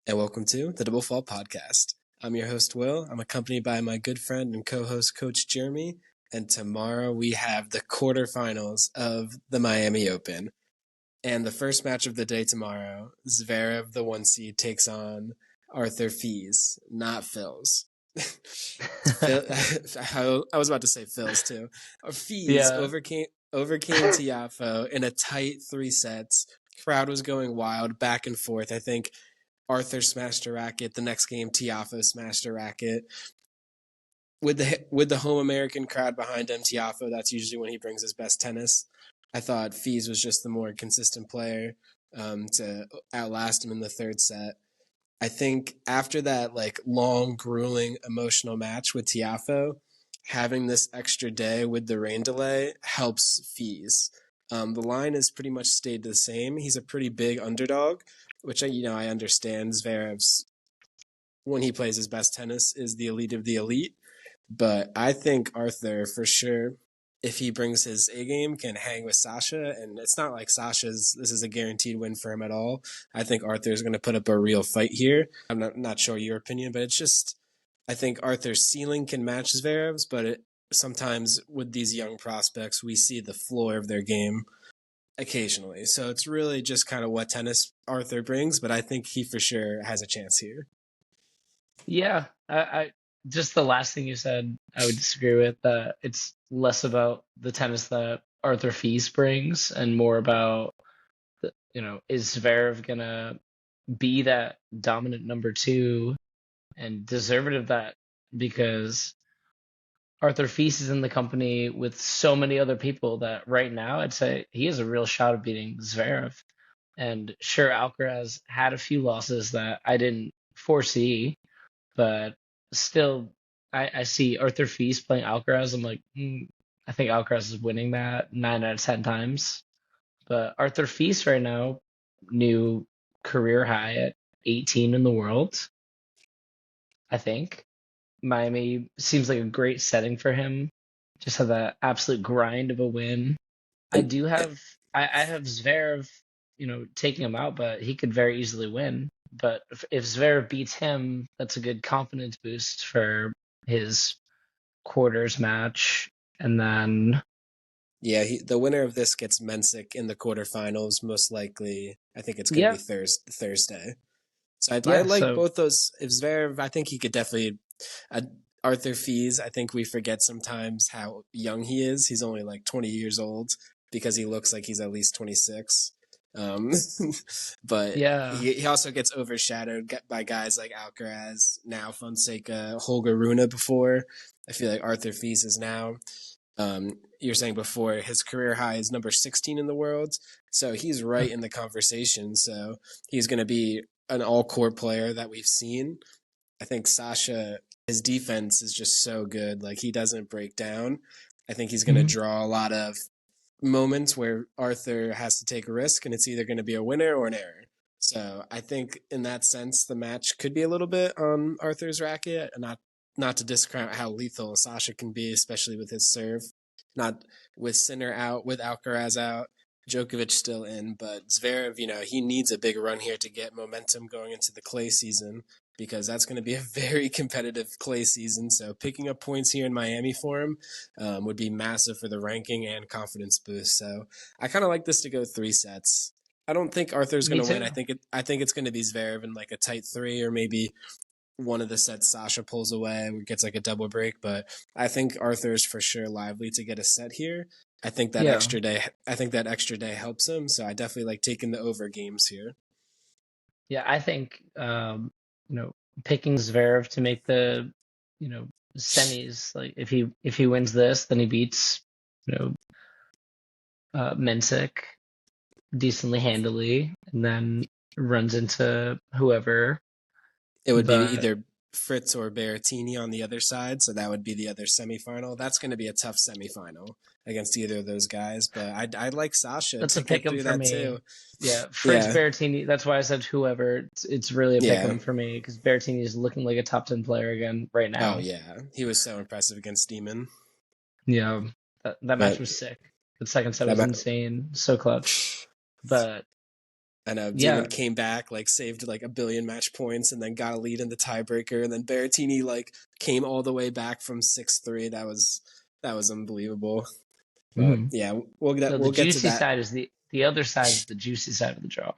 and welcome to the Double Fall Podcast. I'm your host, Will. I'm accompanied by my good friend and co-host, Coach Jeremy, and tomorrow we have the quarterfinals of the Miami Open. And the first match of the day tomorrow, Zverev, the 1 seed, takes on Arthur FILS, not FILS. I was about to say FILS too. FILS overcame Tiafoe in a tight 3 sets. Crowd was going wild, back and forth. I think Arthur smashed a racket. The next game, Tiafoe smashed a racket. With the home American crowd behind him, Tiafoe, that's usually when he brings his best tennis. I thought FILS was just the more consistent player to outlast him in the third set. I think after that long, grueling, emotional match with Tiafoe, having this extra day with the rain delay helps FILS. The line has pretty much stayed the same. He's a pretty big underdog, which I understand. Zverev's, when he plays his best tennis, is the elite of the elite. But I think Arthur, for sure, if he brings his A game, can hang with Sasha. And it's not like this is a guaranteed win for him at all. I think Arthur's going to put up a real fight here. I'm not sure your opinion, but it's just, I think Arthur's ceiling can match Zverev's, but sometimes with these young prospects, we see the floor of their game occasionally. So it's really just kind of what tennis Arthur brings, but I think he for sure has a chance here. Yeah, I just the last thing you said, I would disagree with. It's less about the tennis that Arthur FILS brings and more about, is Zverev going to be that dominant number 2 and deserving of that? Because Arthur FILS is in the company with so many other people that right now I'd say he has a real shot of beating Zverev. And sure, Alcaraz had a few losses that I didn't foresee, but still, I see Arthur FILS playing Alcaraz. I'm like, I think Alcaraz is winning that 9 out of 10 times. But Arthur FILS right now, new career high at 18 in the world, I think. Miami seems like a great setting for him. Just have that absolute grind of a win. I have Zverev, taking him out, but he could very easily win. But if Zverev beats him, that's a good confidence boost for his quarters match. And then, yeah, the winner of this gets Mensik in the quarterfinals, most likely. I think it's going to be Thursday. So I like both those. If Zverev, I think he could definitely. Arthur FILS, I think we forget sometimes how young he is. He's only 20 years old because he looks like he's at least 26. But he also gets overshadowed by guys like Alcaraz, now Fonseca, Holger Rune before. I feel like Arthur FILS is now. You're saying before his career high is number 16 in the world. So he's right in the conversation. So he's going to be an all-court player that we've seen. I think Sasha, his defense is just so good. He doesn't break down. I think he's going to draw a lot of moments where Arthur has to take a risk, and it's either going to be a winner or an error. So I think in that sense, the match could be a little bit on Arthur's racket, and not to discount how lethal Sasha can be, especially with his serve. Not with Sinner out, with Alcaraz out, Djokovic still in, but Zverev, he needs a big run here to get momentum going into the clay season, because that's going to be a very competitive clay season. So picking up points here in Miami for him would be massive for the ranking and confidence boost. So I kind of like this to go 3 sets. I don't think Arthur's going to win. I think it's going to be Zverev in a tight 3, or maybe one of the sets Sasha pulls away or gets a double break. But I think Arthur's for sure lively to get a set here. I think that extra day helps him. So I definitely like taking the over games here. Yeah, I think picking Zverev to make the semis, if he wins this, then he beats Mensik decently handily, and then runs into whoever. It would be either Fritz or Berrettini on the other side, so that would be the other semifinal. That's going to be a tough semifinal against either of those guys, but I'd like Sasha. That's a pick 'em for me. Too. Yeah, Fritz, Berrettini. That's why I said whoever. It's really a pick 'em for me, because Berrettini is looking like a top 10 player again right now. Oh yeah, he was so impressive against Demon. Yeah, that match was sick. The second set was insane, so clutch. But And Demon came back, like saved like 1 billion match points, and then got a lead in the tiebreaker. And then Berrettini like came all the way back from 6-3. That was unbelievable. But yeah, we'll get to that. Side is the other side is the juicy side of the draw.